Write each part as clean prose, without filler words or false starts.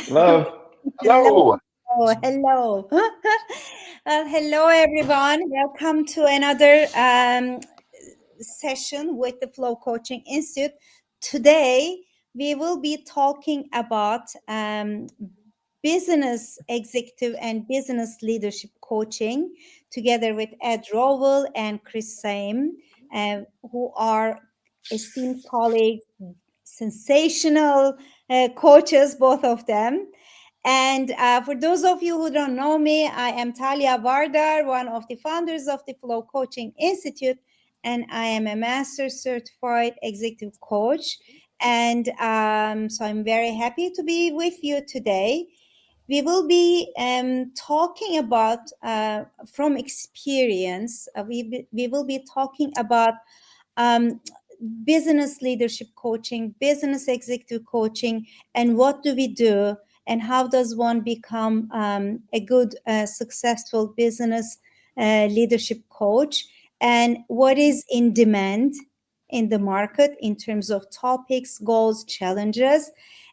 Hello. Hello. Hello. Hello. Hello, everyone. Welcome to another session with the Flow Coaching Institute. Today, we will be talking about business executive and business leadership coaching together with Ed Rowell and Chris Saim, who are esteemed colleagues, sensational coaches, both of them. And for those of you who don't know me, I am Talia Vardar, one of the founders of the Flow Coaching Institute, and I am a master certified executive coach. And so I'm very happy to be with you today. We will be talking about, from experience, we will be talking about um, business leadership coaching, business executive coaching, and what do we do, and how does one become a good, successful business leadership coach, and what is in demand in the market in terms of topics, goals, challenges,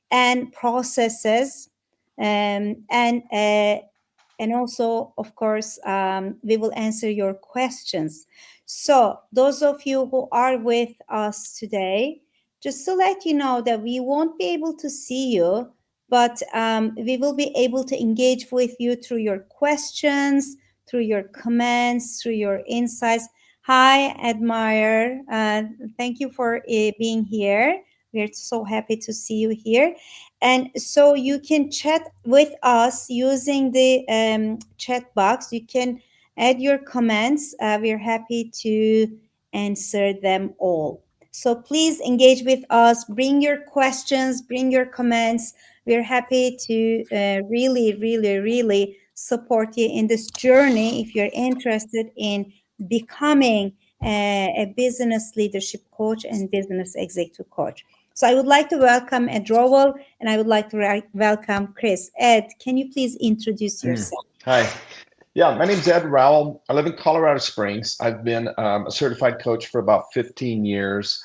and processes, and also, of course, we will answer your questions. So, those of you who are with us today, just to let you know that we won't be able to see you, but we will be able to engage with you through your questions, through your comments, through your insights. Hi, Admire. Thank you for being here. We're so happy to see you here. And so you can chat with us using the chat box. You can add your comments. We're happy to answer them all. So please engage with us. Bring your questions, bring your comments. We're happy to really support you in this journey if you're interested in becoming a business leadership coach and business executive coach. So I would like to welcome Ed Rowell, and I would like to welcome Chris. Ed, can you please introduce yourself? Hi. Yeah, my name's Ed Rowell. I live in Colorado Springs. I've been a certified coach for about 15 years.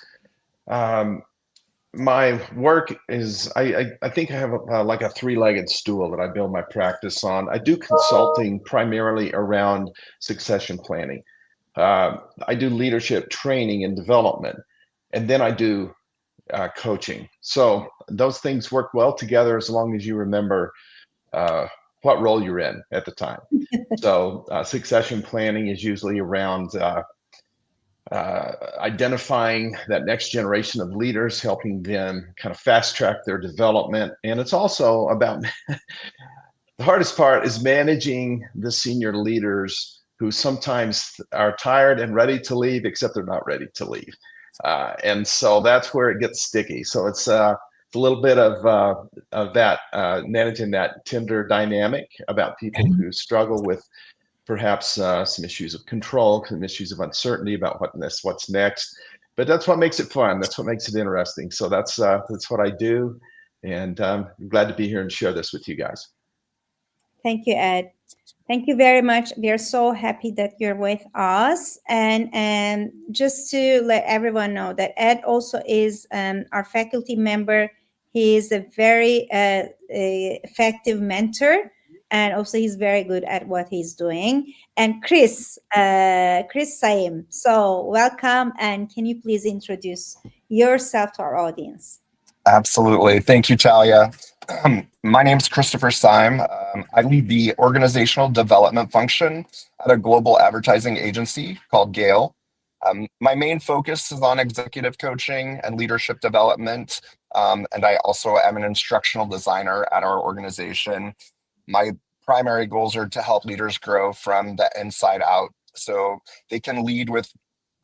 My work is, I think I have like a three-legged stool that I build my practice on. I do consulting primarily around succession planning. I do leadership training and development, and then I do coaching. So those things work well together as long as you remember what role you're in at the time. So succession planning is usually around identifying that next generation of leaders, helping them kind of fast track their development. And it's also about the hardest part is managing the senior leaders who sometimes are tired and ready to leave, except they're not ready to leave. And so that's where it gets sticky. So it's a little bit of that, managing that tender dynamic about people who struggle with perhaps some issues of control, some issues of uncertainty about what's next. But that's what makes it fun. That's what makes it interesting. So that's what I do. And I'm glad to be here and share this with you guys. Thank you, Ed. Thank you very much. We are so happy that you're with us. And just to let everyone know that Ed also is our faculty member. He is a very effective mentor, and also he's very good at what he's doing. And Chris Saim. So welcome, and can you please introduce yourself to our audience? Absolutely. Thank you, Talia. My name is Christopher Syme. I lead the organizational development function at a global advertising agency called Gale. My main focus is on executive coaching and leadership development, and I also am an instructional designer at our organization. My primary goals are to help leaders grow from the inside out so they can lead with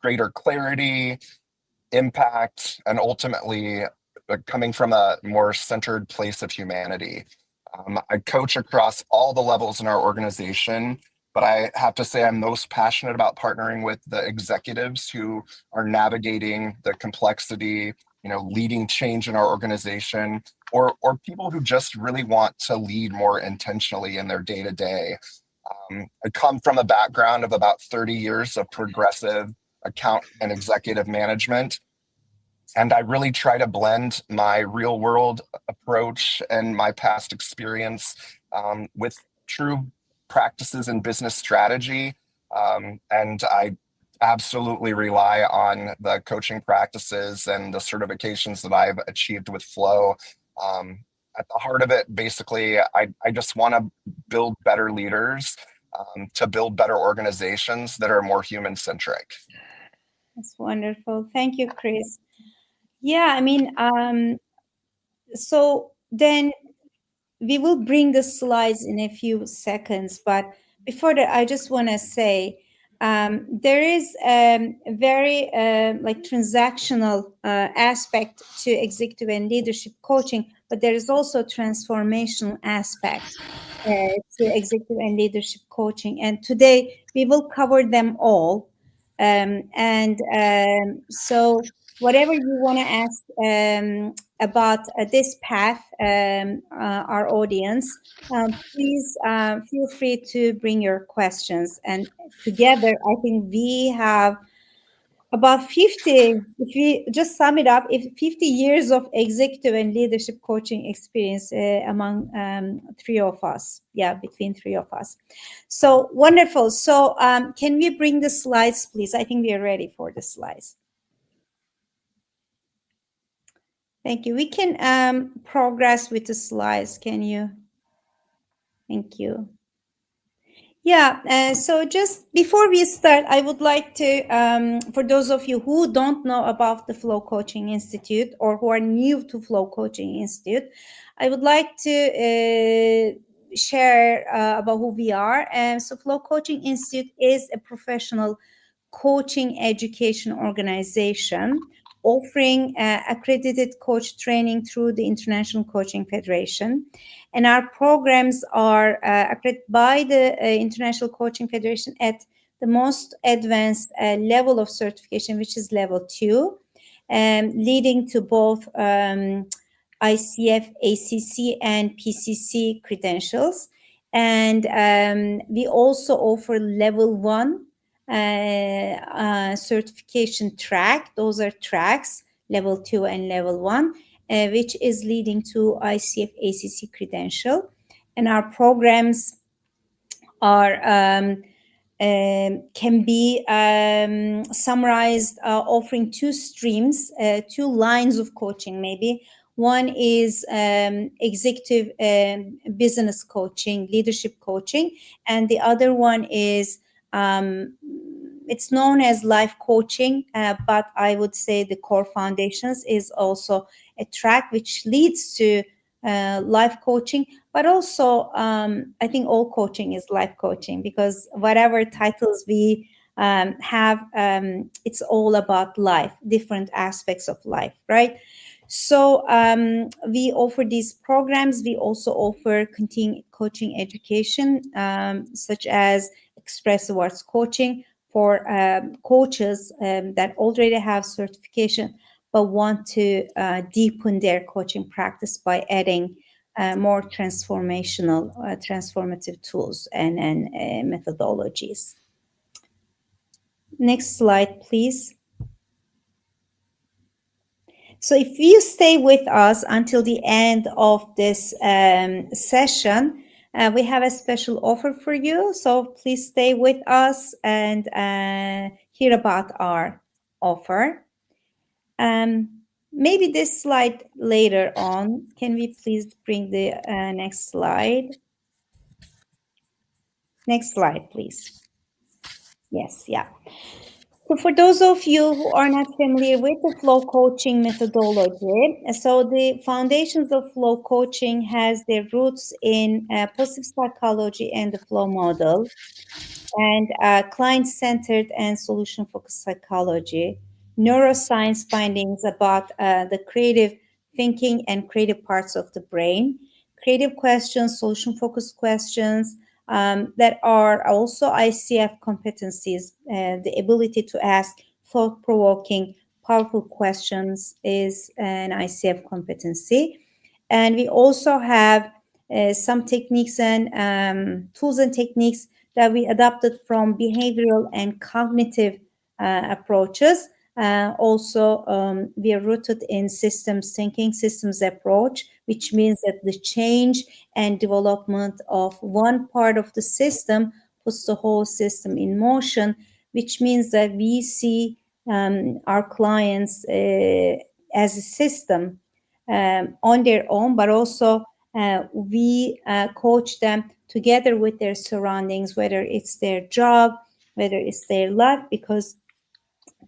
greater clarity, impact, and ultimately coming from a more centered place of humanity. I coach across all the levels in our organization, but I have to say I'm most passionate about partnering with the executives who are navigating the complexity, leading change in our organization, or people who just really want to lead more intentionally in their day-to-day. I come from a background of about 30 years of progressive account and executive management. And I really try to blend my real world approach and my past experience with true practices in business strategy. And I absolutely rely on the coaching practices and the certifications that I've achieved with Flow. At the heart of it, basically, I just want to build better leaders to build better organizations that are more human centric. That's wonderful. Thank you, Chris. Yeah, I mean, so then we will bring the slides in a few seconds, but before that, I just want to say there is a very like transactional aspect to executive and leadership coaching, but there is also transformational aspect to executive and leadership coaching. And today we will cover them all. So whatever you want to ask about this path, our audience, please feel free to bring your questions. And together, I think we have about 50, if we just sum it up, if 50 years of executive and leadership coaching experience among three of us. Yeah, between three of us. So wonderful. So can we bring the slides, please? I think we are ready for the slides. Thank you. We can progress with the slides. Can you? Thank you. Yeah, so just before we start, I would like to, for those of you who don't know about the Flow Coaching Institute or who are new to Flow Coaching Institute, I would like to share about who we are. So Flow Coaching Institute is a professional coaching education organization offering accredited coach training through the International Coaching Federation. And our programs are accredited by the International Coaching Federation at the most advanced level of certification, which is level 2, leading to both ICF, ACC, and PCC credentials. And we also offer level 1 certification track. Those are tracks, level 2 and level 1, which is leading to ICF ACC credential. And our programs are can be summarized offering two streams, two lines of coaching maybe. One is executive business coaching, leadership coaching, and the other one is it's known as life coaching, but I would say the core foundations is also a track which leads to life coaching, but also I think all coaching is life coaching, because whatever titles we have, it's all about life, different aspects of life, right? So we offer these programs. We also offer continuing coaching education, such as Express Awards coaching for coaches that already have certification but want to deepen their coaching practice by adding more transformative tools and methodologies. Next slide, please. So if you stay with us until the end of this session, we have a special offer for you. So please stay with us and hear about our offer. Maybe this slide later on. Can we please bring the next slide? Next slide, please. Yes, yeah. So for those of you who are not familiar with the flow coaching methodology, so the foundations of flow coaching has their roots in positive psychology and the flow model, and client-centered and solution-focused psychology, neuroscience findings about the creative thinking and creative parts of the brain, creative questions, solution-focused questions, that are also ICF competencies. The ability to ask thought-provoking, powerful questions is an ICF competency. And we also have some techniques and tools and techniques that we adopted from behavioral and cognitive approaches Also, we are rooted in systems thinking, systems approach, which means that the change and development of one part of the system puts the whole system in motion, which means that we see our clients as a system on their own, but also we coach them together with their surroundings, whether it's their job, whether it's their life, because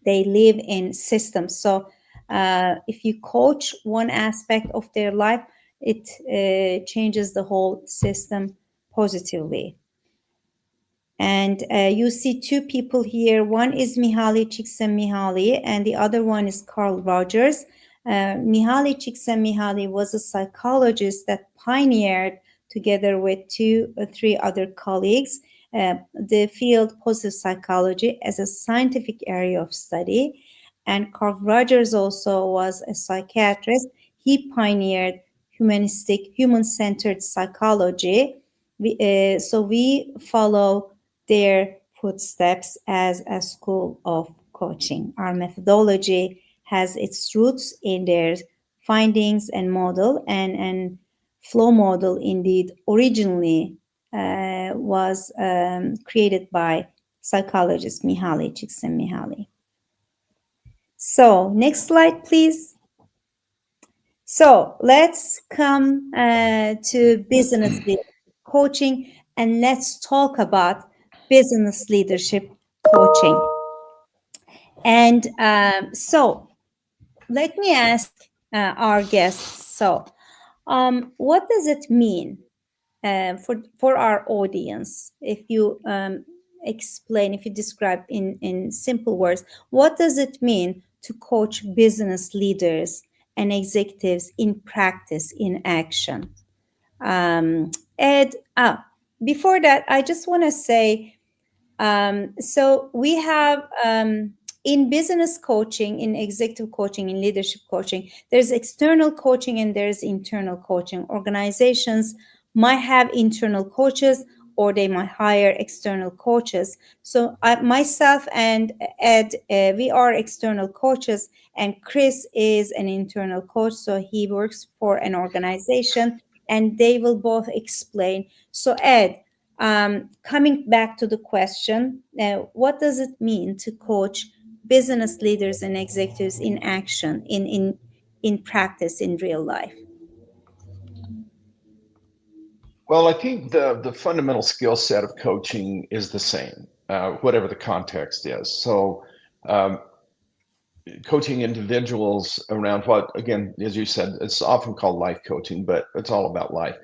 they live in systems. So if you coach one aspect of their life, it changes the whole system positively. And you see two people here. One is Mihaly Csikszentmihalyi, and the other one is Carl Rogers. Mihaly Csikszentmihalyi was a psychologist that pioneered, together with two or three other colleagues, the field positive psychology as a scientific area of study. And Carl Rogers also was a psychiatrist. He pioneered humanistic, human-centered psychology. So we follow their footsteps as a school of coaching. Our methodology has its roots in their findings and model, and flow model indeed originally was created by psychologist Mihaly Csikszentmihalyi. So next slide, please. So let's come to business coaching, and let's talk about business leadership coaching. And so let me ask our guests, so what does it mean for our audience, if you explain, if you describe in simple words, what does it mean to coach business leaders and executives in practice, in action? Ed, before that, I just want to say, so we have in business coaching, in executive coaching, in leadership coaching, there's external coaching and there's internal coaching. Organizations might have internal coaches, or they might hire external coaches. So myself and Ed, we are external coaches, and Chris is an internal coach. So he works for an organization, and they will both explain. So Ed, coming back to the question, what does it mean to coach business leaders and executives in action, in practice, in real life? Well, I think the fundamental skill set of coaching is the same, whatever the context is. So coaching individuals around what, again, as you said, it's often called life coaching, but it's all about life.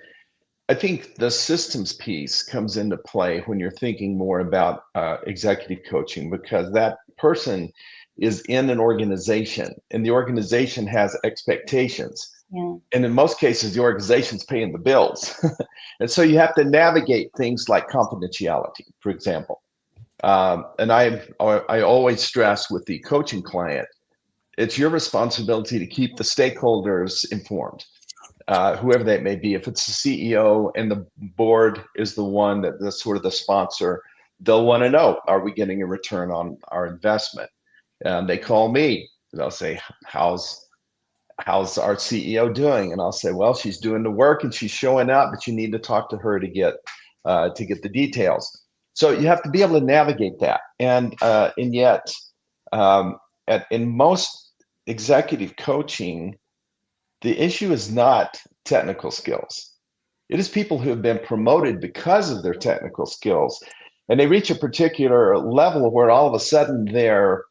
I think the systems piece comes into play when you're thinking more about executive coaching, because that person is in an organization and the organization has expectations. Yeah. And in most cases, the organization's paying the bills. And so you have to navigate things like confidentiality, for example. And I always stress with the coaching client, it's your responsibility to keep the stakeholders informed. Whoever that may be, if it's the CEO and the board is the one that's sort of the sponsor, they'll want to know, are we getting a return on our investment? And they call me, they'll say, how's our CEO doing? And I'll say, well, she's doing the work and she's showing up, but you need to talk to her to get the details. So you have to be able to navigate that. And yet, in most executive coaching, the issue is not technical skills. It is people who have been promoted because of their technical skills, and they reach a particular level where all of a sudden their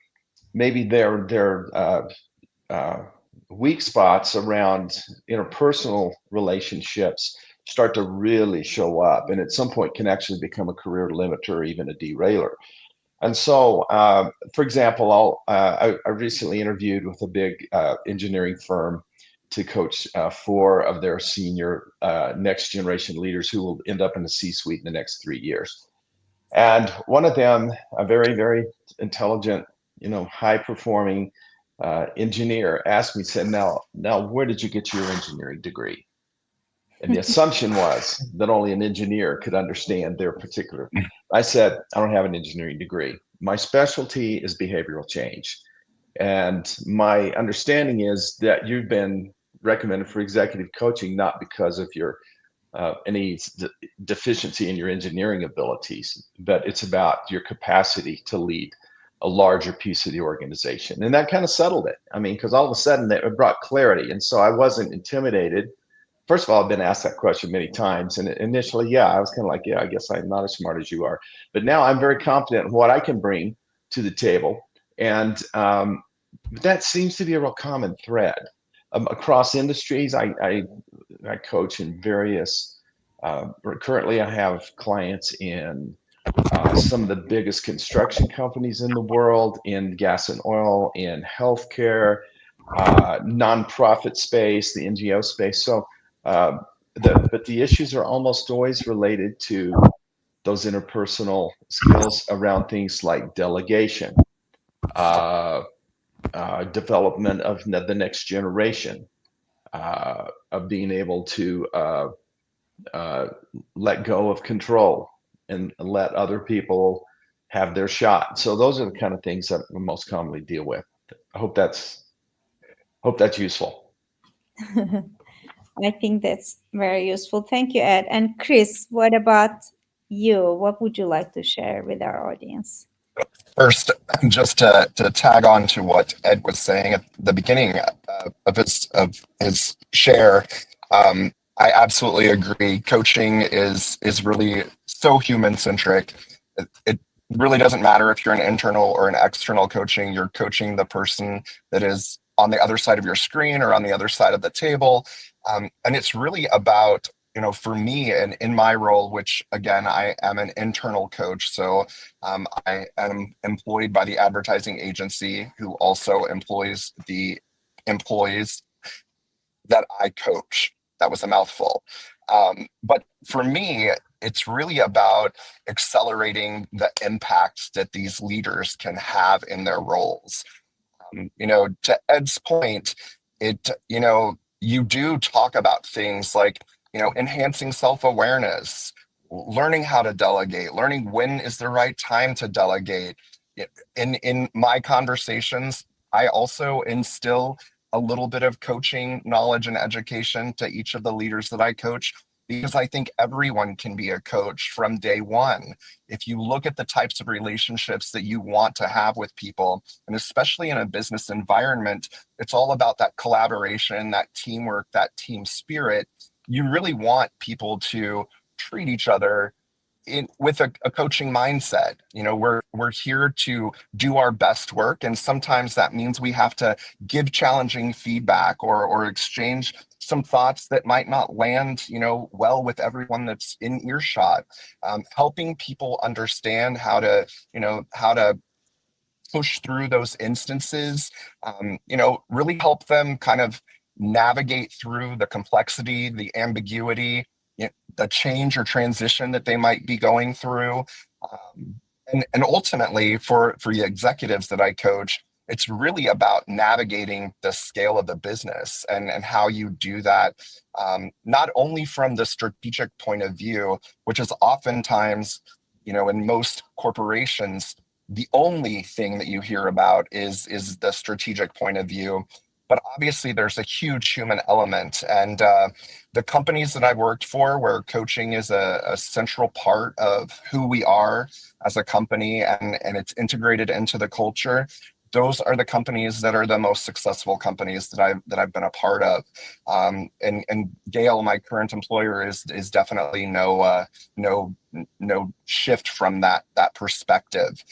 weak spots around interpersonal relationships start to really show up, and at some point can actually become a career limiter or even a derailer. And so, for example, I recently interviewed with a big engineering firm to coach 4 of their senior next generation leaders who will end up in the C-suite in the next 3 years. And one of them, a very, very intelligent, high performing engineer, asked me, said, now, where did you get your engineering degree? And the assumption was that only an engineer could understand their particular. I said, I don't have an engineering degree. My specialty is behavioral change. And my understanding is that you've been recommended for executive coaching not because of your any deficiency in your engineering abilities, but it's about your capacity to lead a larger piece of the organization. And that kind of settled it. I mean, because all of a sudden it brought clarity. And so I wasn't intimidated. First of all, I've been asked that question many times. And initially, yeah, I was kind of like, yeah, I guess I'm not as smart as you are. But now I'm very confident in what I can bring to the table. And that seems to be a real common thread across industries. I coach in various, currently I have clients in some of the biggest construction companies in the world, in gas and oil, in healthcare, nonprofit space, the NGO space. So, but the issues are almost always related to those interpersonal skills around things like delegation, uh, development of the next generation, of being able to let go of control and let other people have their shot. So those are the kind of things that we most commonly deal with. I hope that's useful. I think that's very useful. Thank you, Ed. And Chris, what about you? What would you like to share with our audience? First, just to tag on to what Ed was saying at the beginning of his share, I absolutely agree. Coaching is really so human centric. It really doesn't matter if you're an internal or an external coaching. You're coaching the person that is on the other side of your screen or on the other side of the table, and it's really about, for me and in my role, which again, I am an internal coach. So I am employed by the advertising agency who also employs the employees that I coach. That was a mouthful. But for me, it's really about accelerating the impact that these leaders can have in their roles. To Ed's point, you do talk about things like, enhancing self-awareness, learning how to delegate, learning when is the right time to delegate. In my conversations, I also instill a little bit of coaching knowledge and education to each of the leaders that I coach, because I think everyone can be a coach from day one. If you look at the types of relationships that you want to have with people, and especially in a business environment, it's all about that collaboration, that teamwork, that team spirit. You really want people to treat each other with a coaching mindset. We're here to do our best work, and sometimes that means we have to give challenging feedback or exchange some thoughts that might not land well with everyone that's in earshot. Helping people understand how to push through those instances, really help them kind of navigate through the complexity, the ambiguity, the change or transition that they might be going through. And ultimately, for the executives that I coach, it's really about navigating the scale of the business and how you do that, not only from the strategic point of view, which is oftentimes, in most corporations, the only thing that you hear about is the strategic point of view. But obviously, there's a huge human element. And the companies that I've worked for, where coaching is a central part of who we are as a company, and it's integrated into the culture, those are the companies that are the most successful companies that I've been a part of. And Gail, my current employer, is definitely no shift from that perspective.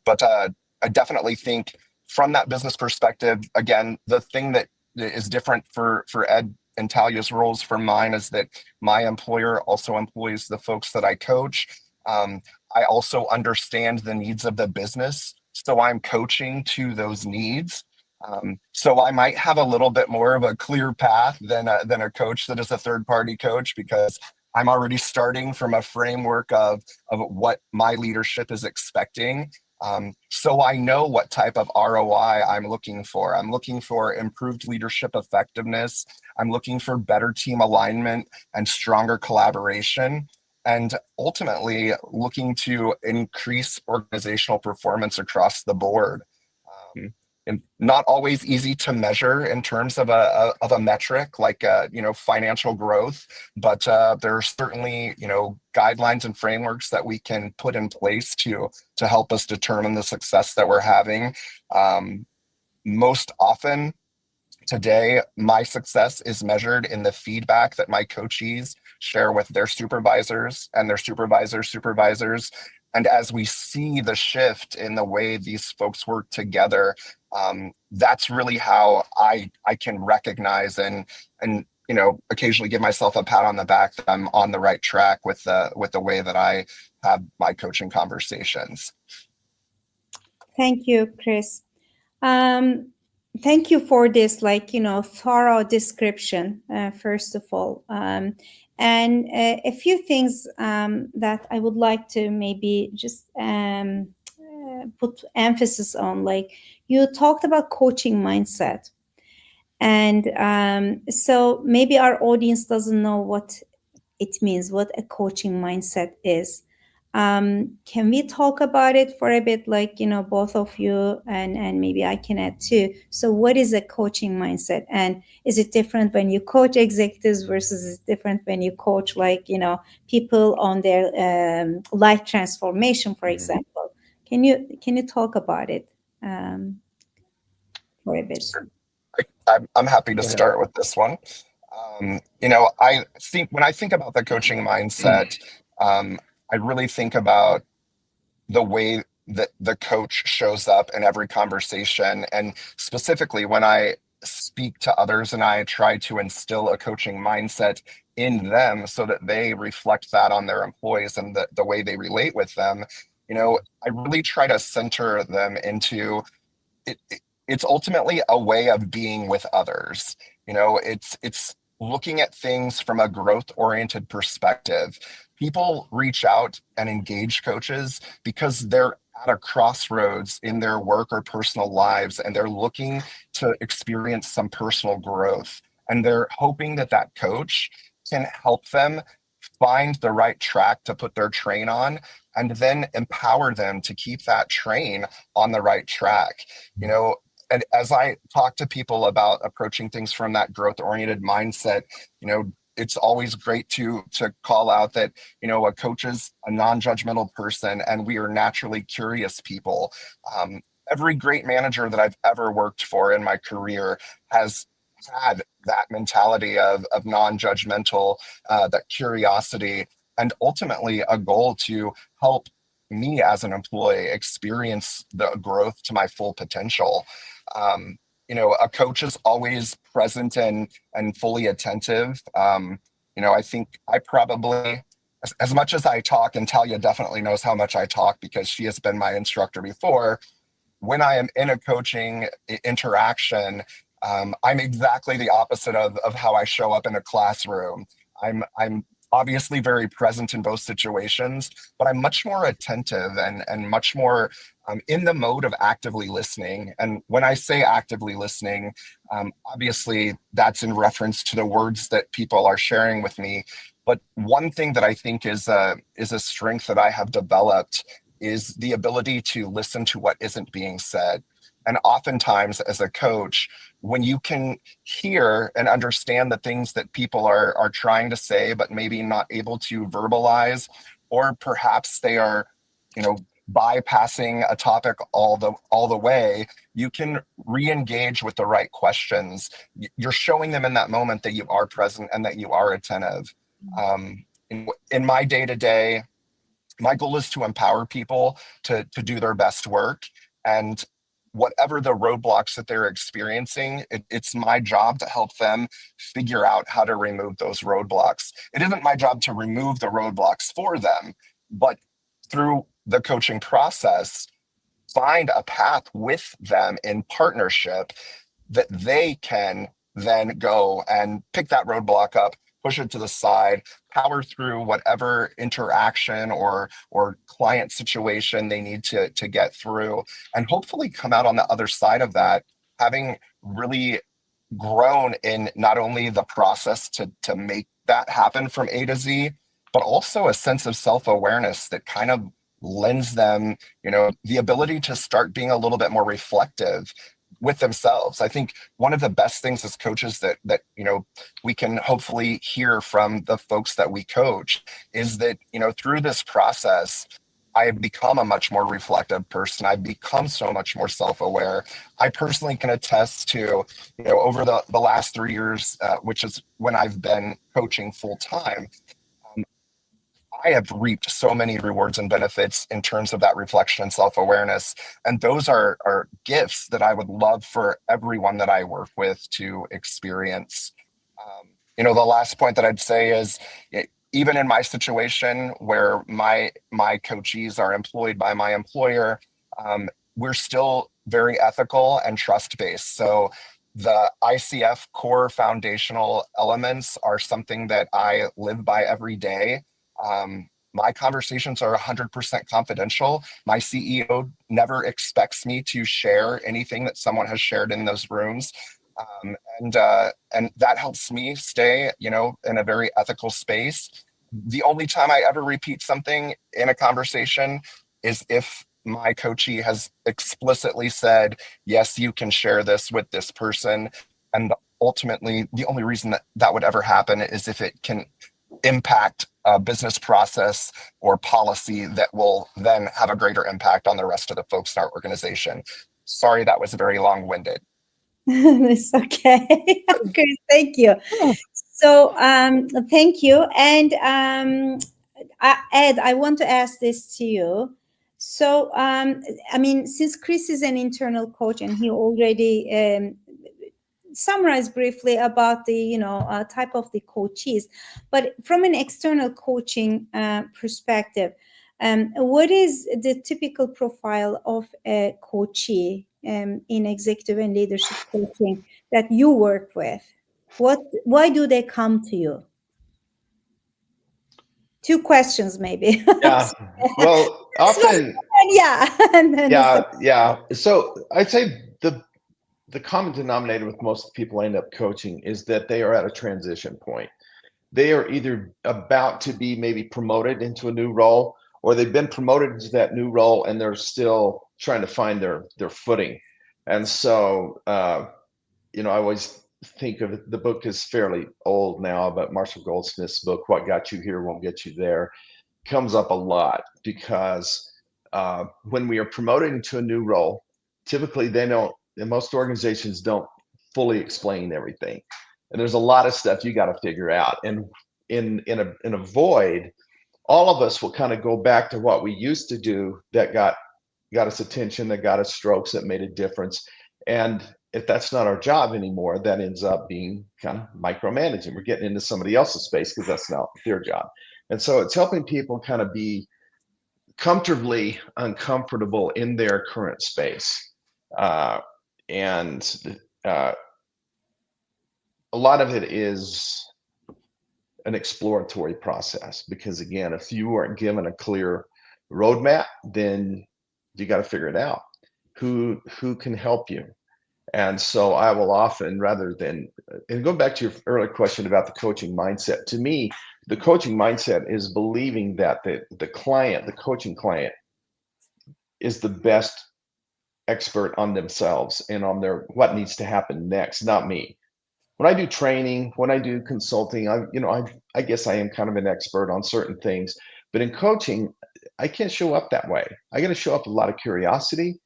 But I definitely think from that business perspective, again, the thing that is different for Ed and Talia's roles from mine is that my employer also employs the folks that I coach. I also understand the needs of the business, so I'm coaching to those needs. So I might have a little bit more of a clear path than a coach that is a third-party coach, because I'm already starting from a framework of what my leadership is expecting. So I know what type of ROI I'm looking for. I'm looking for improved leadership effectiveness. I'm looking for better team alignment and stronger collaboration, and ultimately looking to increase organizational performance across the board. and not always easy to measure in terms of a metric like financial growth, but there are certainly guidelines and frameworks that we can put in place to help us determine the success that we're having. Most often today, my success is measured in the feedback that my coachees share with their supervisors and their supervisors' supervisors. And as we see the shift in the way these folks work together, that's really how I can recognize and occasionally give myself a pat on the back that I'm on the right track with the way that I have my coaching conversations. Thank you, Chris. Thank you for this, thorough description, first of all. And a few things that I would like to maybe just put emphasis on. Like, you talked about coaching mindset. And so maybe our audience doesn't know what it means, what a coaching mindset is. Can we talk about it for a bit, both of you, and maybe I can add too. So what is a coaching mindset? And is it different when you coach executives versus is it different when you coach people on their life transformation, for example? Can you talk about it for a bit? I'm happy to start with this one. I think when I think about the coaching mindset, I really think about the way that the coach shows up in every conversation. And specifically, when I speak to others and I try to instill a coaching mindset in them so that they reflect that on their employees and the way they relate with them, I really try to center them into it. It's ultimately a way of being with others. It's looking at things from a growth-oriented perspective. People reach out and engage coaches because they're at a crossroads in their work or personal lives, and they're looking to experience some personal growth. And they're hoping that that coach can help them find the right track to put their train on, and then empower them to keep that train on the right track. And as I talk to people about approaching things from that growth-oriented mindset, it's always great to call out that, a coach is a non-judgmental person, and we are naturally curious people. Every great manager that I've ever worked for in my career has had that mentality of non-judgmental, that curiosity, and ultimately a goal to help me as an employee experience the growth to my full potential. A coach is always present and fully attentive. I think I probably, as much as I talk, and Talia definitely knows how much I talk because she has been my instructor before, when I am in a coaching interaction, I'm exactly the opposite of how I show up in a classroom. I'm obviously very present in both situations, but I'm much more attentive and much more in the mode of actively listening. And when I say actively listening, obviously that's in reference to the words that people are sharing with me. But one thing that I think is a strength that I have developed is the ability to listen to what isn't being said. And oftentimes as a coach, when you can hear and understand the things that people are trying to say, but maybe not able to verbalize, or perhaps they are, bypassing a topic all the way, you can re-engage with the right questions. You're showing them in that moment that you are present and that you are attentive. In my day-to-day, my goal is to empower people to do their best work, and whatever the roadblocks that they're experiencing, it's my job to help them figure out how to remove those roadblocks. It isn't my job to remove the roadblocks for them, but through the coaching process, find a path with them in partnership that they can then go and pick that roadblock up, push it to the side, power through whatever interaction or client situation they need to get through, and hopefully come out on the other side of that having really grown in not only the process to make that happen from A to Z, but also a sense of self-awareness that kind of lends them, the ability to start being a little bit more reflective. with themselves. I think one of the best things as coaches that we can hopefully hear from the folks that we coach is that through this process, I've become a much more reflective person. I've become so much more self-aware. I personally can attest to, over the last 3 years, which is when I've been coaching full time, I have reaped so many rewards and benefits in terms of that reflection and self-awareness. And those are gifts that I would love for everyone that I work with to experience. The last point that I'd say is, even in my situation where my coachees are employed by my employer, we're still very ethical and trust-based. So the ICF core foundational elements are something that I live by every day. My conversations are 100% confidential. My CEO never expects me to share anything that someone has shared in those rooms. And that helps me stay, in a very ethical space. The only time I ever repeat something in a conversation is if my coachee has explicitly said, yes, you can share this with this person. And ultimately, the only reason that would ever happen is if it can impact a business process or policy that will then have a greater impact on the rest of the folks in our organization. Sorry, that was very long-winded. It's okay. Okay, thank you. So, thank you. And Ed, I want to ask this to you. So, I mean, since Chris is an internal coach and he already summarized briefly about the type of the coaches, but from an external coaching perspective, what is the typical profile of a coachee in executive and leadership coaching that you work with? Why do they come to you? Two questions, maybe. Yeah. Well, often, Yeah. And then yeah. So I'd say the common denominator with most people I end up coaching is that they are at a transition point. They are either about to be maybe promoted into a new role, or they've been promoted into that new role and they're still trying to find their footing. And so, I always think of it, the book is fairly old now, but Marshall Goldsmith's book, What Got You Here Won't Get You There, comes up a lot because when we are promoted into a new role, typically they don't, and most organizations don't fully explain everything. And there's a lot of stuff you got to figure out. And in a void, all of us will kind of go back to what we used to do that got us attention, that got us strokes, that made a difference. And if that's not our job anymore, that ends up being kind of micromanaging. We're getting into somebody else's space because that's not their job. And so it's helping people kind of be comfortably uncomfortable in their current space. And a lot of it is an exploratory process because, again, if you aren't given a clear roadmap, then you got to figure it out. Who can help you? And so I will often, rather than, and go back to your earlier question about the coaching mindset, to me, the coaching mindset is believing that the client, the coaching client, is the best expert on themselves and on what needs to happen next, not me. When I do training, when I do consulting, I guess I am kind of an expert on certain things, but in coaching, I can't show up that way. I got to show up with a lot of curiosity.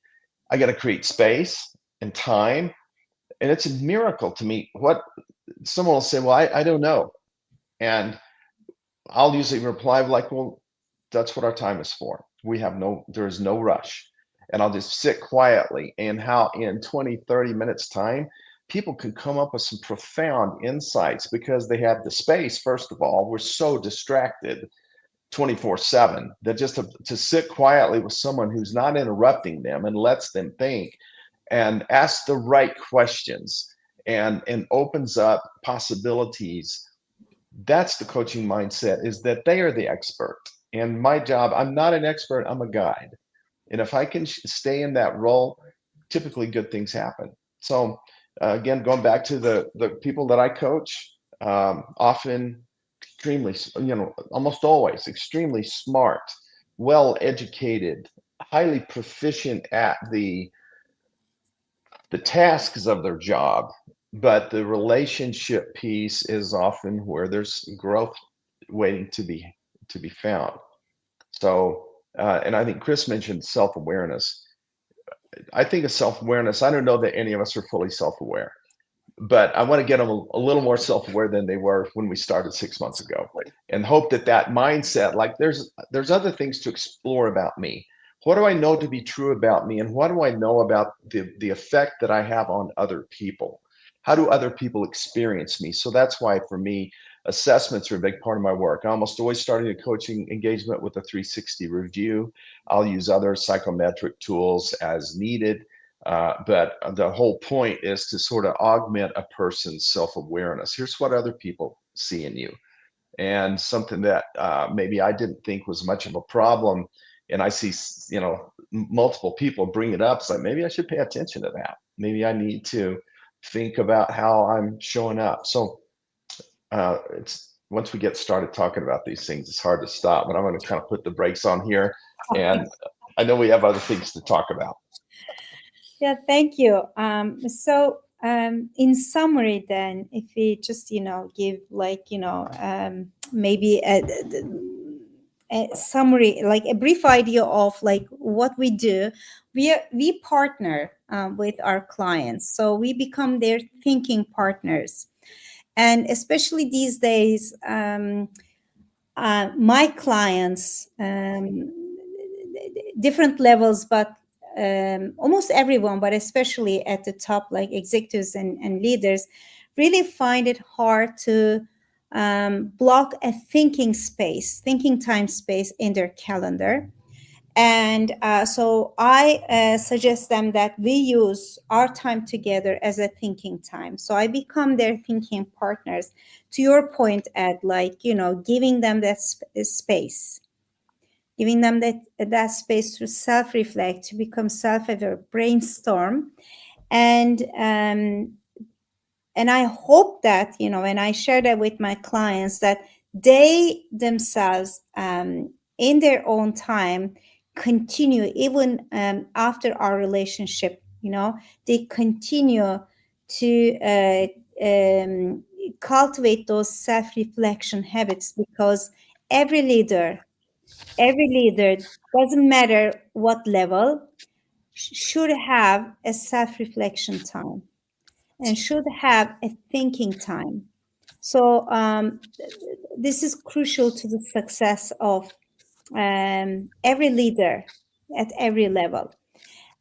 I got to create space and time. And it's a miracle to me. What someone will say, well, I don't know. And I'll usually reply like, well, that's what our time is for. There is no rush. And I'll just sit quietly, and how in 20, 30 minutes time, people can come up with some profound insights because they have the space. First of all, we're so distracted 24/7 that just to sit quietly with someone who's not interrupting them and lets them think and ask the right questions and opens up possibilities. That's the coaching mindset, is that they are the expert. And my job, I'm not an expert, I'm a guide. And if I can stay in that role, typically good things happen. So again, going back to the people that I coach, often extremely, almost always extremely smart, well educated, highly proficient at the the tasks of their job, but the relationship piece is often where there's growth waiting to be found. So, and I think Chris mentioned self-awareness. I think of self-awareness. I don't know that any of us are fully self-aware, but I want to get them a little more self-aware than they were when we started 6 months ago, and hope that that mindset, like there's other things to explore about me. What do I know to be true about me, and what do I know about the effect that I have on other people? How do other people experience me? So that's why for me, assessments are a big part of my work. I almost always start a coaching engagement with a 360 review. I'll use other psychometric tools as needed. But the whole point is to sort of augment a person's self-awareness. Here's what other people see in you, and something that maybe I didn't think was much of a problem. And I see, multiple people bring it up. It's like, maybe I should pay attention to that. Maybe I need to think about how I'm showing up. So it's once we get started talking about these things, it's hard to stop. But I'm going to kind of put the brakes on here, and I know we have other things to talk about. Yeah, thank you. In summary, then, if we just, give maybe a summary, like a brief idea of like what we do, we partner with our clients, so we become their thinking partners, and especially these days, my clients, different levels, but almost everyone, but especially at the top, like executives and leaders, really find it hard to block a thinking time space in their calendar. And so I suggest them that we use our time together as a thinking time. So I become their thinking partners. To your point, Ed, giving them that space, giving them that space to self-reflect, to become self-aware, brainstorm. And I hope that, when I share that with my clients, that they themselves, in their own time, continue, even after our relationship, they continue to cultivate those self-reflection habits, because every leader, doesn't matter what level, should have a self-reflection time and should have a thinking time. So this is crucial to the success of every leader at every level.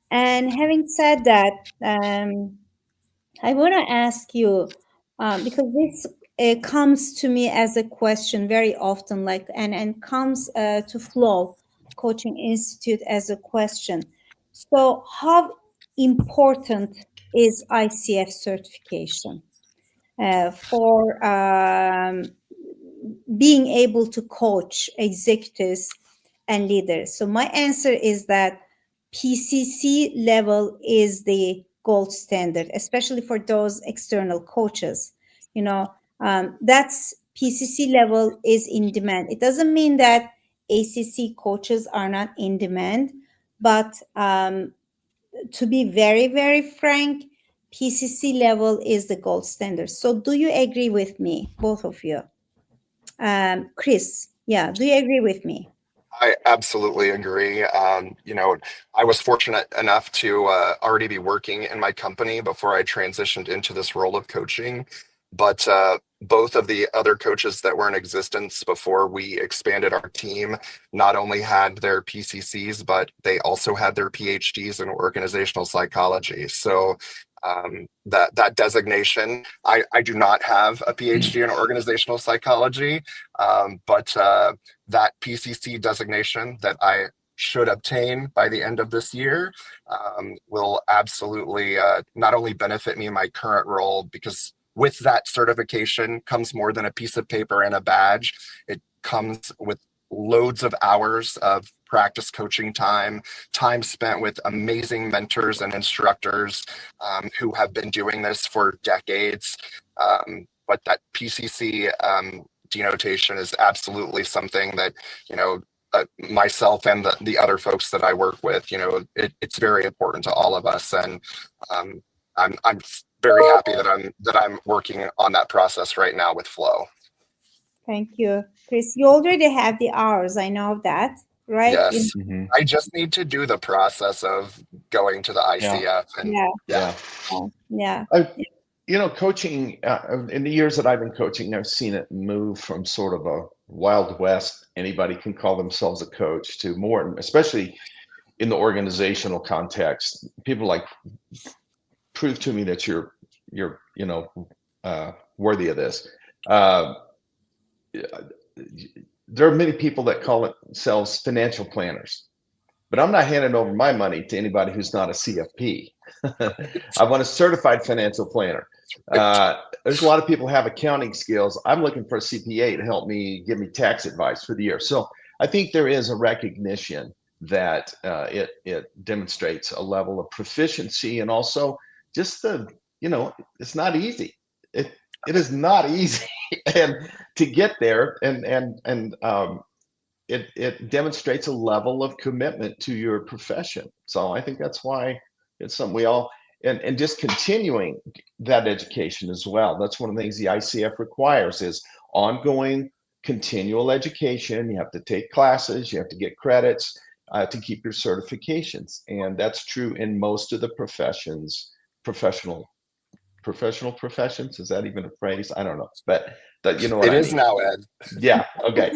And having said that, I want to ask you, because this comes to me as a question very often, and comes to Flow Coaching Institute as a question. So, how important is ICF certification for being able to coach executives and leaders? So my answer is that PCC level is the gold standard, especially for those external coaches. That's PCC level is in demand. It doesn't mean that ACC coaches are not in demand, but to be very, very frank, PCC level is the gold standard. So do you agree with me, both of you? Chris, do you agree with me? I absolutely agree. I was fortunate enough to already be working in my company before I transitioned into this role of coaching. But both of the other coaches that were in existence before we expanded our team not only had their PCCs, but they also had their PhDs in organizational psychology. So that designation, I do not have a PhD in organizational psychology, but that PCC designation that I should obtain by the end of this year will absolutely not only benefit me in my current role, because with that certification comes more than a piece of paper and a badge. It comes with loads of hours of practice coaching time spent with amazing mentors and instructors who have been doing this for decades. But that PCC denotation is absolutely something that, myself and the other folks that I work with, it's very important to all of us. And I'm very happy that I'm working on that process right now with Flow. Thank you, Chris. You already have the hours. I know that, right? Yes. Mhm. I just need to do the process of going to the ICF and Yeah, yeah. yeah. Coaching, in the years that I've been coaching, I've seen it move from sort of a Wild West, anybody can call themselves a coach, to more, especially in the organizational context. People like, prove to me that you're worthy of this. Uh, there are many people that call themselves financial planners, but I'm not handing over my money to anybody who's not a CFP. I want a certified financial planner. There's a lot of people who have accounting skills. I'm looking for a CPA to help me give me tax advice for the year. So I think there is a recognition that it demonstrates a level of proficiency, and also just it's not easy. It is not easy, and to get there, it demonstrates a level of commitment to your profession. So I think that's why it's something we all, and just continuing that education as well. That's one of the things the ICF requires, is ongoing continual education. You have to take classes, you have to get credits to keep your certifications. And that's true in most of the professional professions. Is that even a phrase? I don't know, but that, you know what It I is mean. now, Ed. Yeah. Okay.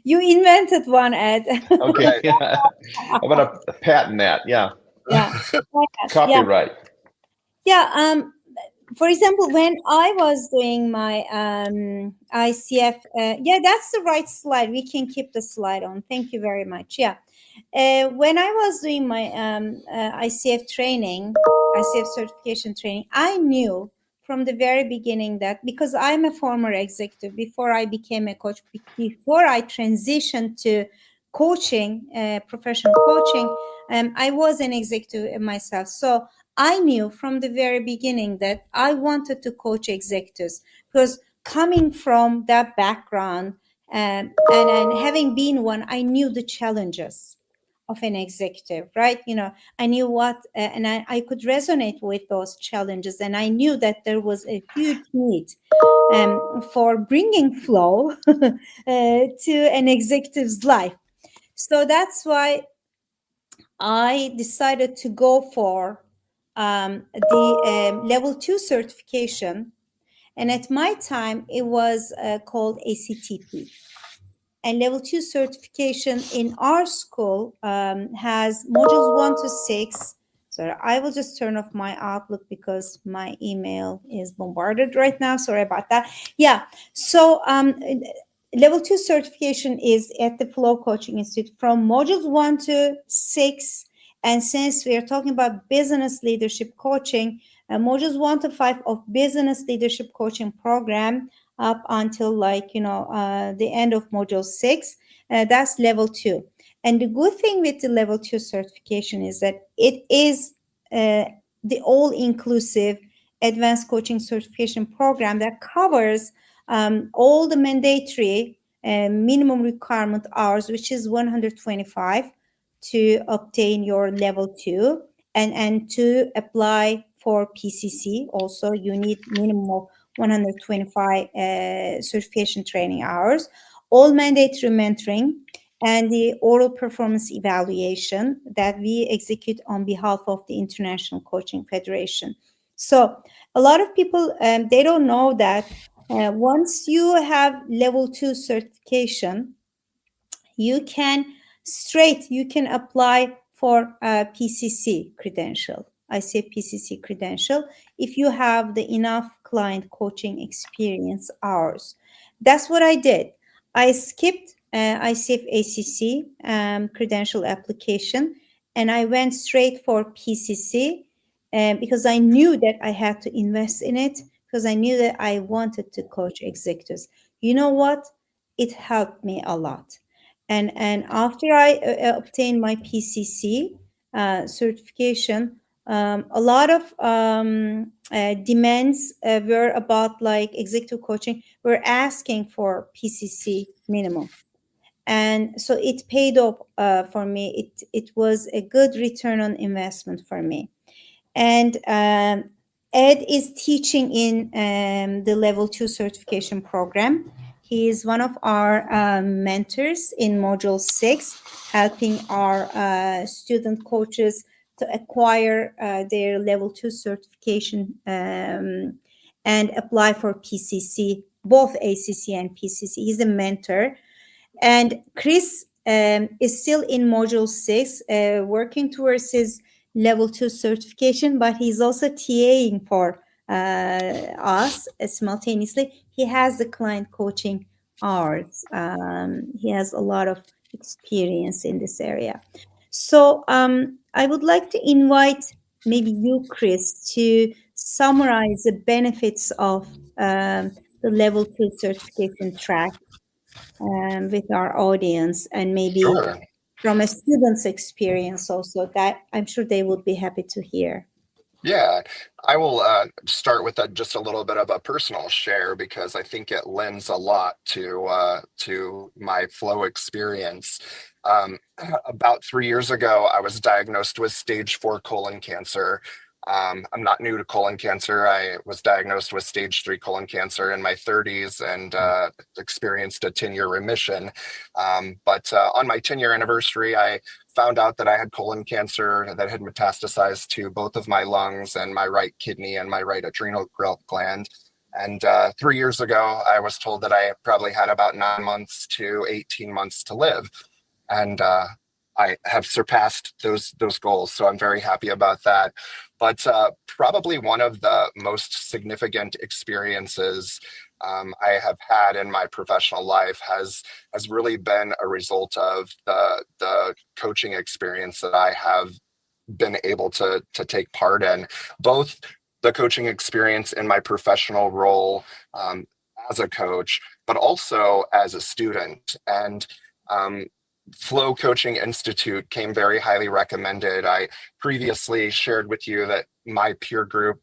You invented one, Ed. Okay. I'm gonna patent that. Yeah. Yeah. Yeah. Copyright. Yeah. For example, when I was doing my ICF, yeah, that's the right slide. We can keep the slide on. Thank you very much. Yeah. When I was doing my ICF training, ICF certification training, I knew from the very beginning that, because I'm a former executive, before I became a coach, before I transitioned to coaching, professional coaching, I was an executive myself. So I knew from the very beginning that I wanted to coach executives, because coming from that background and having been one, I knew the challenges of an executive, right? I knew and I could resonate with those challenges. And I knew that there was a huge need for bringing flow to an executive's life. So that's why I decided to go for the level 2 certification. And at my time, it was called ACTP. And level 2 certification in our school has modules 1 to 6. So I will just turn off my Outlook because my email is bombarded right now. Sorry about that. Yeah. So level 2 certification is at the Flow Coaching Institute from modules 1 to 6. And since we are talking about business leadership coaching, modules 1 to 5 of business leadership coaching program up until the end of module 6, that's level 2. And the good thing with the level 2 certification is that it is the all-inclusive advanced coaching certification program that covers all the mandatory minimum requirement hours, which is 125 to obtain your level 2, and to apply for PCC also you need minimum of 125 certification training hours, all mandatory mentoring, and the oral performance evaluation that we execute on behalf of the International Coaching Federation. So a lot of people, they don't know that once you have level 2 certification, you can apply for a PCC credential. I say PCC credential if you have the enough client coaching experience hours. That's what I did. I skipped ICF ACC credential application, and I went straight for PCC because I knew that I had to invest in it, because I knew that I wanted to coach executives. You know what? It helped me a lot. And after I obtained my PCC certification, a lot of demands were about, like, executive coaching were asking for PCC minimum. And so it paid off for me. It was a good return on investment for me. And Ed is teaching in the Level 2 certification program. He is one of our mentors in Module 6, helping our student coaches to acquire their Level 2 certification and apply for PCC, both ACC and PCC. He's a mentor. And Chris is still in Module 6, working towards his Level 2 certification, but he's also TAing for us simultaneously. He has the client coaching hours. He has a lot of experience in this area. So I would like to invite maybe you, Chris, to summarize the benefits of the Level 2 certification track with our audience, and maybe Sure. from a student's experience also, that I'm sure they would be happy to hear. Yeah, I will start with just a little bit of a personal share because I think it lends a lot to my flow experience. About 3 years ago, I was diagnosed with stage 4 colon cancer. I'm not new to colon cancer. I was diagnosed with stage 3 colon cancer in my 30s and experienced a 10-year remission. But on my 10-year anniversary, I found out that I had colon cancer that had metastasized to both of my lungs and my right kidney and my right adrenal gland. And 3 years ago, I was told that I probably had about 9 months to 18 months to live. And I have surpassed those goals. So I'm very happy about that. But probably one of the most significant experiences I have had in my professional life has really been a result of the coaching experience that I have been able to take part in, both the coaching experience in my professional role as a coach, but also as a student. And Flow Coaching Institute came very highly recommended. I previously shared with you that my peer group,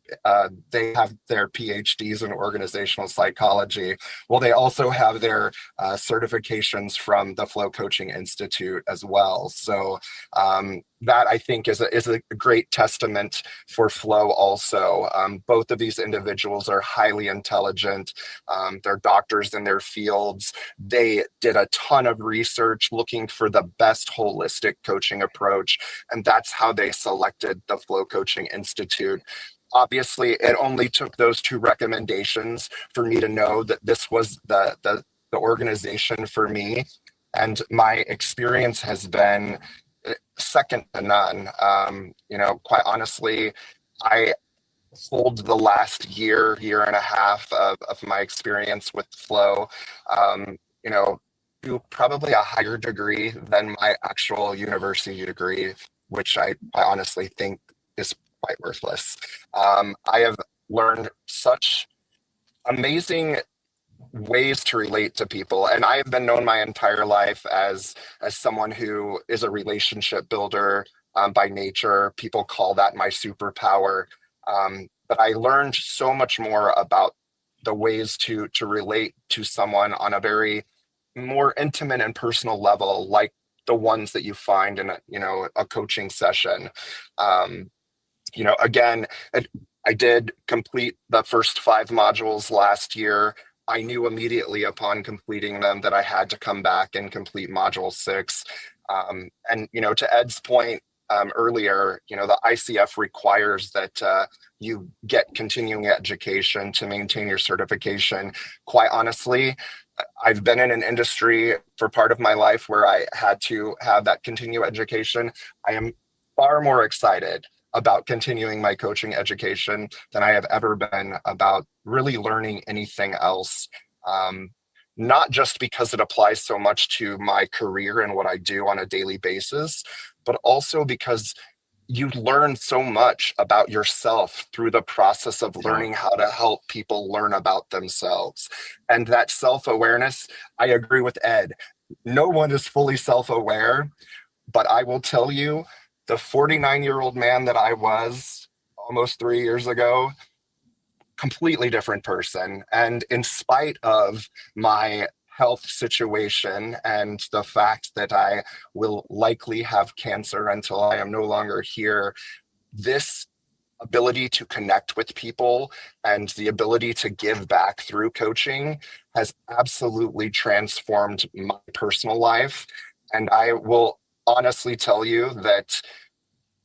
they have their PhDs in organizational psychology. Well, they also have their certifications from the Flow Coaching Institute as well. So that I think is a great testament for Flow also. Both of these individuals are highly intelligent. They're doctors in their fields. They did a ton of research looking for the best holistic coaching approach, and that's how they selected the Flow Coaching Institute. Obviously, it only took those two recommendations for me to know that this was the organization for me, and my experience has been second to none. Quite honestly, I hold the last year and a half of my experience with Flow, to probably a higher degree than my actual university degree, which I honestly think is quite worthless. I have learned such amazing ways to relate to people, and I have been known my entire life as someone who is a relationship builder by nature. People call that my superpower, but I learned so much more about the ways to relate to someone on a very more intimate and personal level, like the ones that you find in a coaching session. Again, I did complete the first 5 modules last year. I knew immediately upon completing them that I had to come back and complete module 6. And to Ed's point earlier, the ICF requires that you get continuing education to maintain your certification. Quite honestly, I've been in an industry for part of my life where I had to have that continuing education. I am far more excited about continuing my coaching education than I have ever been about really learning anything else. Not just because it applies so much to my career and what I do on a daily basis, but also because you learn so much about yourself through the process of learning how to help people learn about themselves. And that self-awareness, I agree with Ed. No one is fully self-aware, but I will tell you, the 49-year-old man that I was almost 3 years ago, completely different person. And in spite of my health situation and the fact that I will likely have cancer until I am no longer here, this ability to connect with people and the ability to give back through coaching has absolutely transformed my personal life. And I will honestly tell you that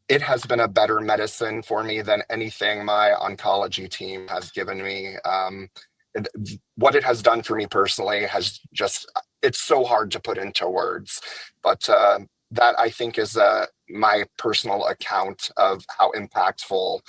it has been a better medicine for me than anything my oncology team has given me. What it has done for me personally has just, it's so hard to put into words. But that I think is my personal account of how impactful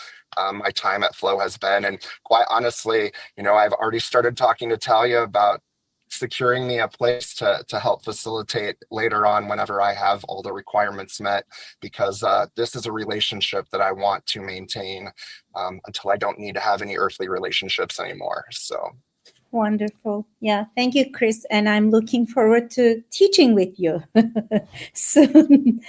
my time at Flow has been. And quite honestly, I've already started talking to Talia about securing me a place to help facilitate later on whenever I have all the requirements met, because this is a relationship that I want to maintain until I don't need to have any earthly relationships anymore. So Wonderful. Yeah. Thank you, Chris. And I'm looking forward to teaching with you soon.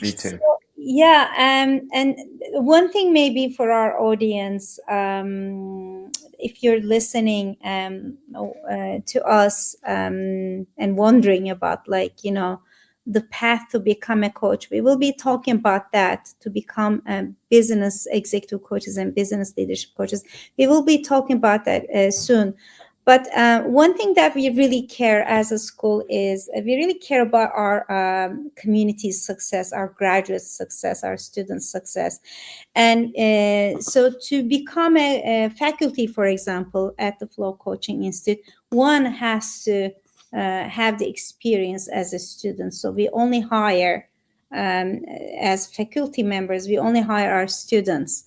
Me too. Yeah. And one thing maybe for our audience, if you're listening to us and wondering about, like, the path to become a coach, we will be talking about that, to become business executive coaches and business leadership coaches. We will be talking about that soon. But one thing that we really care as a school is we really care about our community's success, our graduates' success, our students' success. And so to become a faculty, for example, at the Flow Coaching Institute, one has to have the experience as a student. So we only hire, as faculty members, we only hire our students.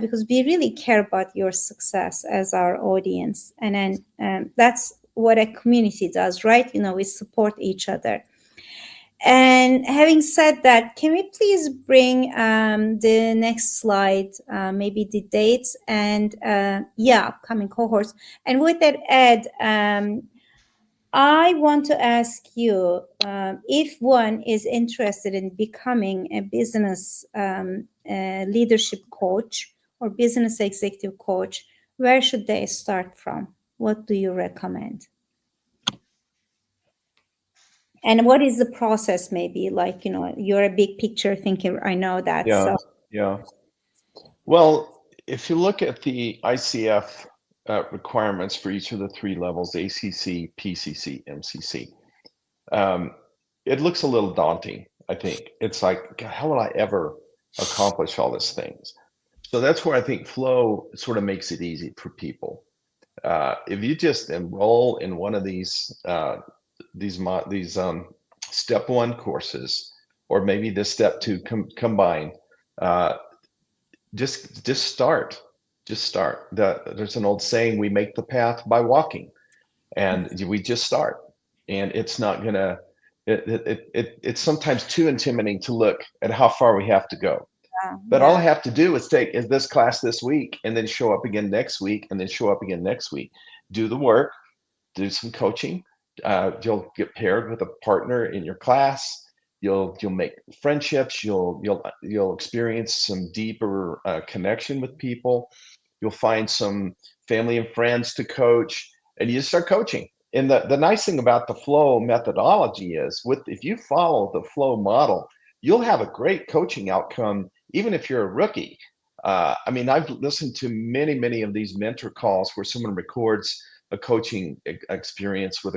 Because we really care about your success as our audience. And then that's what a community does, right? We support each other. And having said that, can we please bring the next slide, maybe the dates and, upcoming cohorts. And with that, Ed, I want to ask you, if one is interested in becoming a business leadership coach or business executive coach, where should they start from? What do you recommend? And what is the process, maybe? Like, you're a big picture thinker. I know that. Yeah, So. yeah. Well, if you look at the ICF requirements for each of the three levels, ACC, PCC, MCC, it looks a little daunting, I think. It's like, God, how will I ever accomplish all these things? So that's where I think Flow sort of makes it easy for people. If you just enroll in one of these step one courses, or maybe the step two combined, just start. Just start. There's an old saying: we make the path by walking, and we just start. And it's not gonna. It's sometimes too intimidating to look at how far we have to go. But all I have to do is take this class this week, and then show up again next week, and then show up again next week. Do the work, do some coaching. You'll get paired with a partner in your class. You'll make friendships. You'll experience some deeper connection with people. You'll find some family and friends to coach, and you just start coaching. And the nice thing about the Flow methodology is, if you follow the Flow model, you'll have a great coaching outcome, even if you're a rookie. I mean, I've listened to many of these mentor calls where someone records a coaching experience with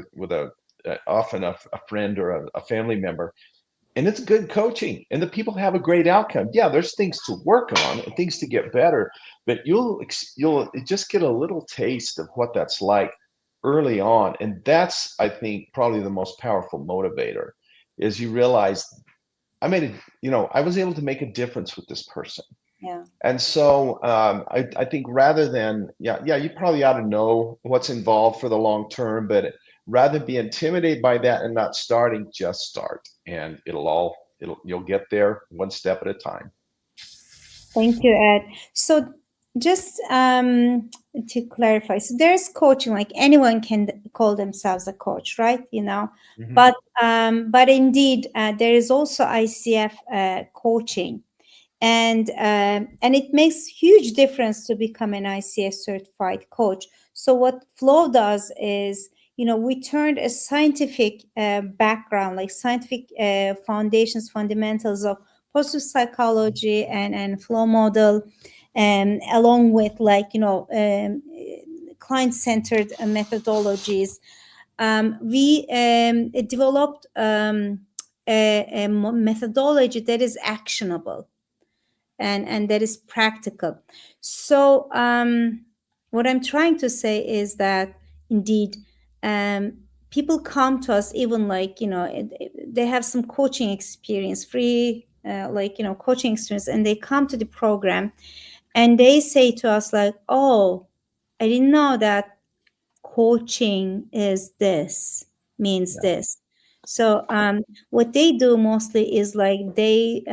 often a friend or a family member, and it's good coaching, and the people have a great outcome. Yeah, there's things to work on and things to get better, but you'll just get a little taste of what that's like early on. And that's, I think, probably the most powerful motivator, is you realize I was able to make a difference with this person. Yeah. And so I think rather than, you probably ought to know what's involved for the long term, but rather be intimidated by that and not starting, just start, and you'll get there one step at a time. Thank you, Ed. So just to clarify, so there's coaching, like anyone can call themselves a coach, right? Mm-hmm. But indeed, there is also ICF coaching. And it makes huge difference to become an ICF certified coach. So what Flow does is, we turned a scientific background, like scientific foundations, fundamentals of positive psychology and Flow model, along with client-centered methodologies. We developed a methodology that is actionable and that is practical. So what I'm trying to say is that indeed people come to us, even they have some coaching experience, free coaching experience, and they come to the program and they say to us like, oh, I didn't know that coaching means this. So what they do mostly is like they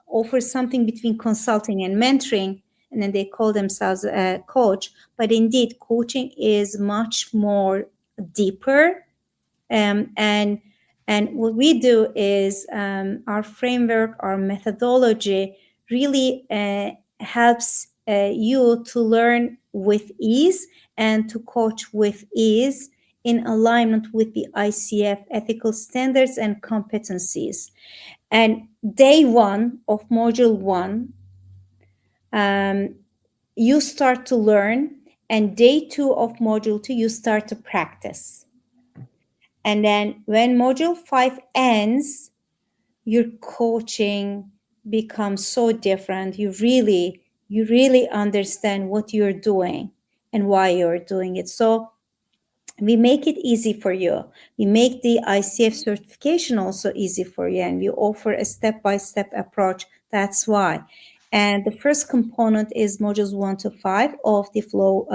offer something between consulting and mentoring, and then they call themselves a coach. But indeed, coaching is much more deeper. And what we do is our framework, our methodology really helps you to learn with ease and to coach with ease in alignment with the ICF ethical standards and competencies. And day one of module one, you start to learn, and day two of module two, you start to practice. And then when module 5 ends, your coaching becomes so different. You really understand what you're doing and why you're doing it. So we make it easy for you. We make the ICF certification also easy for you, and we offer a step-by-step approach. That's why. And the first component is modules 1 to 5 of the Flow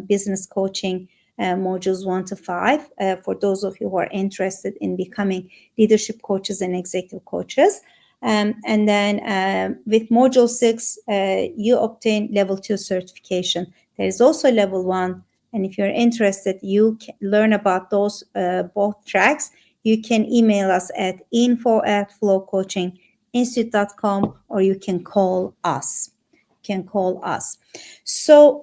business coaching modules 1 to 5 for those of you who are interested in becoming leadership coaches and executive coaches. And then with module 6, you obtain level 2 certification. There is also level 1. And if you're interested, you can learn about those both tracks. You can email us at info@flowcoachinginstitute.com, or you can call us. So,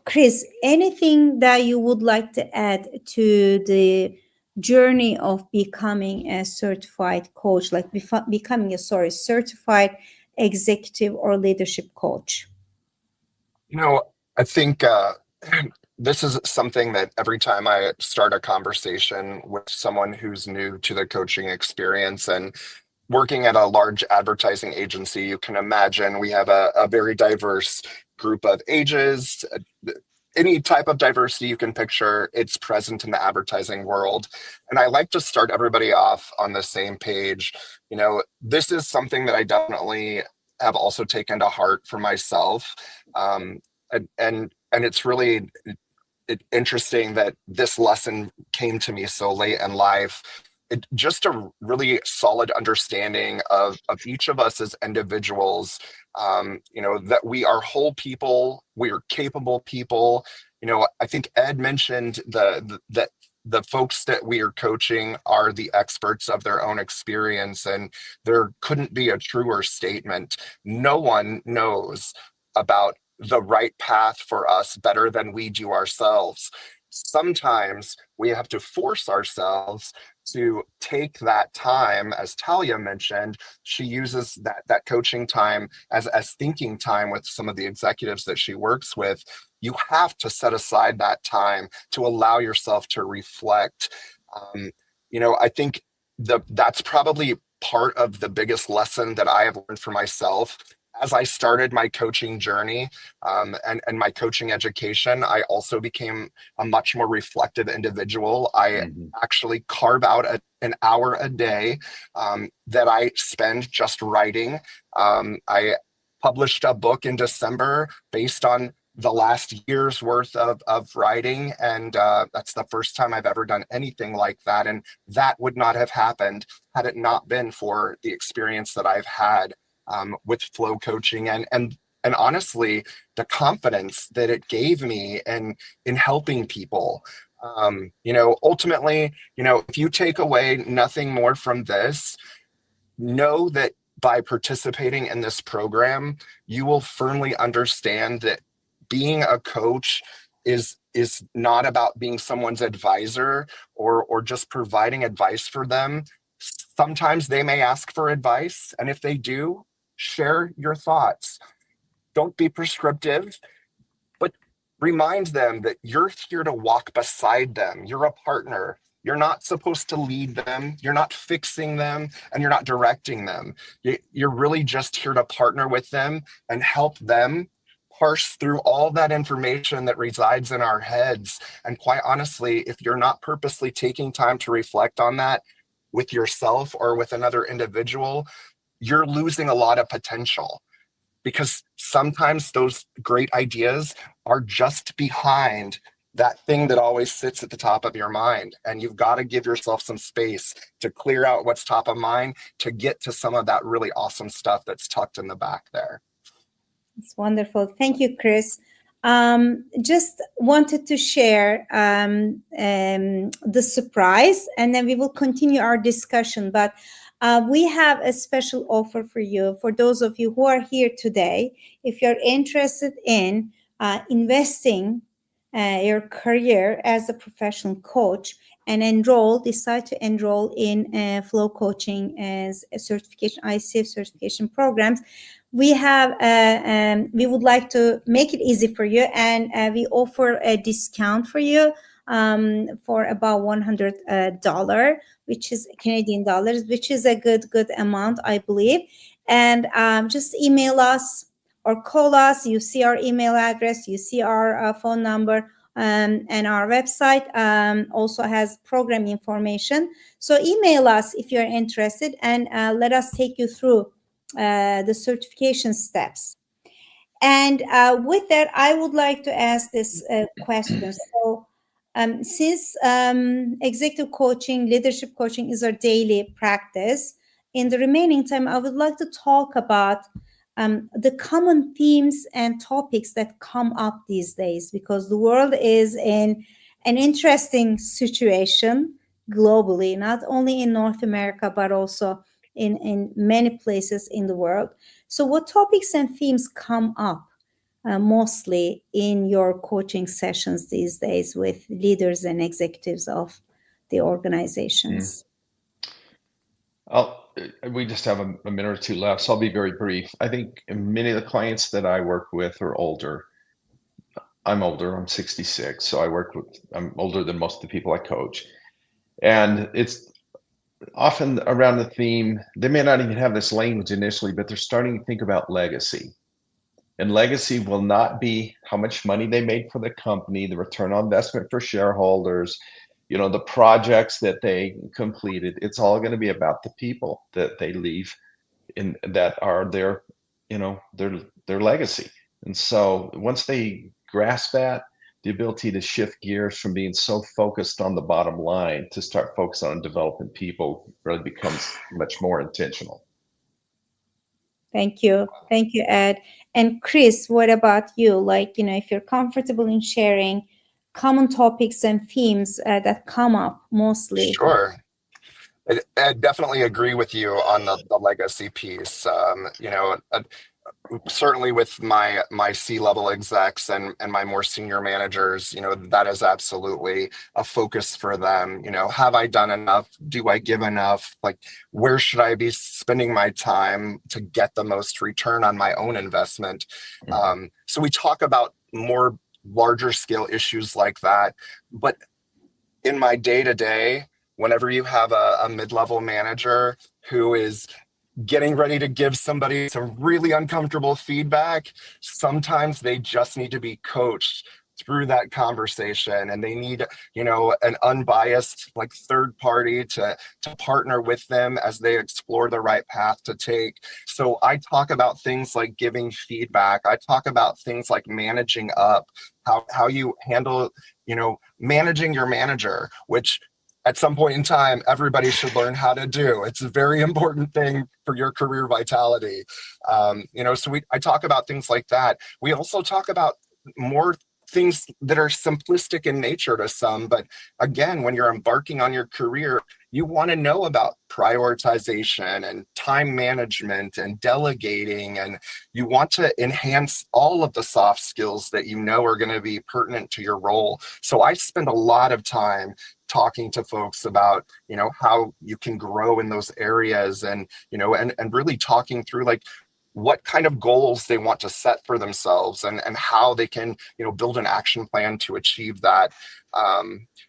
Chris, anything that you would like to add to the journey of becoming a certified coach, like becoming a certified executive or leadership coach? I think this is something that every time I start a conversation with someone who's new to the coaching experience, and working at a large advertising agency, you can imagine we have a very diverse group of ages. Any type of diversity you can picture, it's present in the advertising world. And I like to start everybody off on the same page. This is something that I definitely have also taken to heart for myself. And it's really interesting that this lesson came to me so late in life. Just a really solid understanding of each of us as individuals, that we are whole people, we are capable people. I think Ed mentioned that the folks that we are coaching are the experts of their own experience, and there couldn't be a truer statement. No one knows about the right path for us better than we do ourselves. Sometimes we have to force ourselves to take that time. As Talia mentioned, she uses that coaching time as thinking time with some of the executives that she works with. You have to set aside that time to allow yourself to reflect. I think that's probably part of the biggest lesson that I have learned for myself. As I started my coaching journey and my coaching education, I also became a much more reflective individual. I actually carve out an hour a day that I spend just writing. I published a book in December based on the last year's worth of writing, and that's the first time I've ever done anything like that. And that would not have happened had it not been for the experience that I've had with flow coaching and honestly the confidence that it gave me in helping people. Ultimately, if you take away nothing more from this, know that by participating in this program, you will firmly understand that being a coach is not about being someone's advisor or just providing advice for them. Sometimes they may ask for advice, and if they do, share your thoughts. Don't be prescriptive, but remind them that you're here to walk beside them. You're a partner. You're not supposed to lead them. You're not fixing them, and you're not directing them. You're really just here to partner with them and help them parse through all that information that resides in our heads. And quite honestly, if you're not purposely taking time to reflect on that with yourself or with another individual, you're losing a lot of potential, because sometimes those great ideas are just behind that thing that always sits at the top of your mind. And you've got to give yourself some space to clear out what's top of mind to get to some of that really awesome stuff that's tucked in the back there. It's wonderful. Thank you, Chris. Just wanted to share the surprise, and then we will continue our discussion. But we have a special offer for you, for those of you who are here today. If you're interested in investing your career as a professional coach and decide to enroll in flow coaching as a certification, ICF certification programs, we would like to make it easy for you, and we offer a discount for you for about $100, which is Canadian dollars, which is a good amount, I believe. And just email us or call us. You see our email address, you see our phone number, and our website also has program information. So email us if you're interested, and let us take you through the certification steps. And with that, I would like to ask this question. So since executive coaching, leadership coaching is our daily practice, in the remaining time, I would like to talk about the common themes and topics that come up these days, because the world is in an interesting situation globally, not only in North America, but also in many places in the world. So what topics and themes come up mostly in your coaching sessions these days with leaders and executives of the organizations? We just have a minute or two left, so I'll be very brief. I think many of the clients that I work with are older. I'm older, I'm 66, so I'm older than most of the people I coach. And it's often around the theme, they may not even have this language initially, but they're starting to think about legacy. And legacy will not be how much money they made for the company, the return on investment for shareholders, the projects that they completed. It's all going to be about the people that they leave in, that are their legacy. And so once they grasp that, the ability to shift gears from being so focused on the bottom line to start focusing on developing people really becomes much more intentional. Thank you. Thank you, Ed. And Chris, what about you? Like, if you're comfortable in sharing common topics and themes that come up mostly. Sure. I definitely agree with you on the legacy piece. Certainly with my C-level execs and my more senior managers, that is absolutely a focus for them. Have I done enough? Do I give enough? Like, where should I be spending my time to get the most return on my own investment? So we talk about more larger scale issues like that. But in my day-to-day, whenever you have a mid-level manager who is getting ready to give somebody some really uncomfortable feedback, sometimes they just need to be coached through that conversation, and they need an unbiased third party to partner with them as they explore the right path to take. So I talk about things like giving feedback. I talk about things like managing up, how you handle managing your manager, which at some point in time, everybody should learn how to do. It's a very important thing for your career vitality. So I talk about things like that. We also talk about more things that are simplistic in nature to some, but again, when you're embarking on your career, you want to know about prioritization and time management and delegating, and you want to enhance all of the soft skills that are going to be pertinent to your role. So I spend a lot of time talking to folks about how you can grow in those areas, and and really talking through what kind of goals they want to set for themselves, and how they can, build an action plan to achieve that.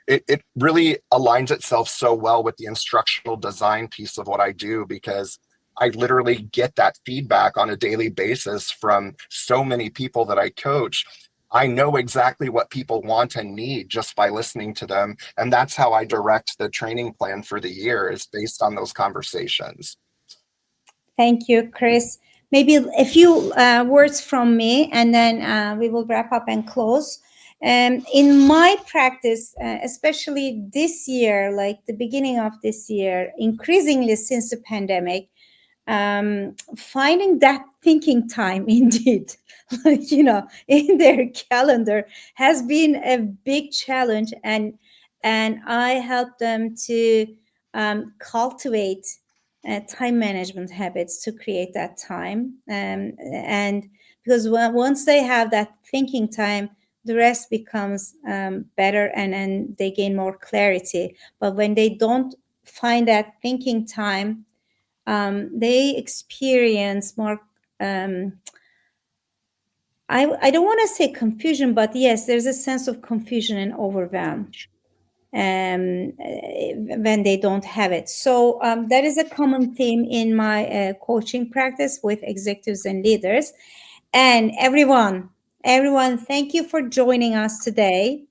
It really aligns itself so well with the instructional design piece of what I do, because I literally get that feedback on a daily basis from so many people that I coach. I know exactly what people want and need just by listening to them. And that's how I direct the training plan for the year, is based on those conversations. Thank you, Chris. Maybe a few words from me, and then we will wrap up and close. In my practice, especially this year, like the beginning of this year, increasingly since the pandemic, finding that thinking time indeed, in their calendar has been a big challenge, and I help them to cultivate time management habits to create that time, and because once they have that thinking time, the rest becomes better, and they gain more clarity. But when they don't find that thinking time, they experience more, I don't want to say confusion, but yes, there's a sense of confusion and overwhelm when they don't have it. So that is a common theme in my coaching practice with executives and leaders. And everyone, thank you for joining us today.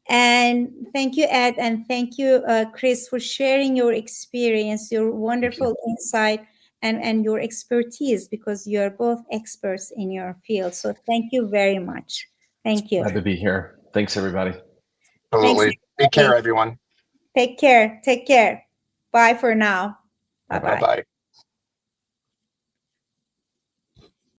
And thank you, Ed, and thank you, Chris, for sharing your experience, your wonderful insight, and your expertise, because you're both experts in your field. So thank you very much. Thank you. Glad to be here. Thanks, everybody. Absolutely. Take care, everyone. Take care. Bye for now. Bye-bye. Bye-bye.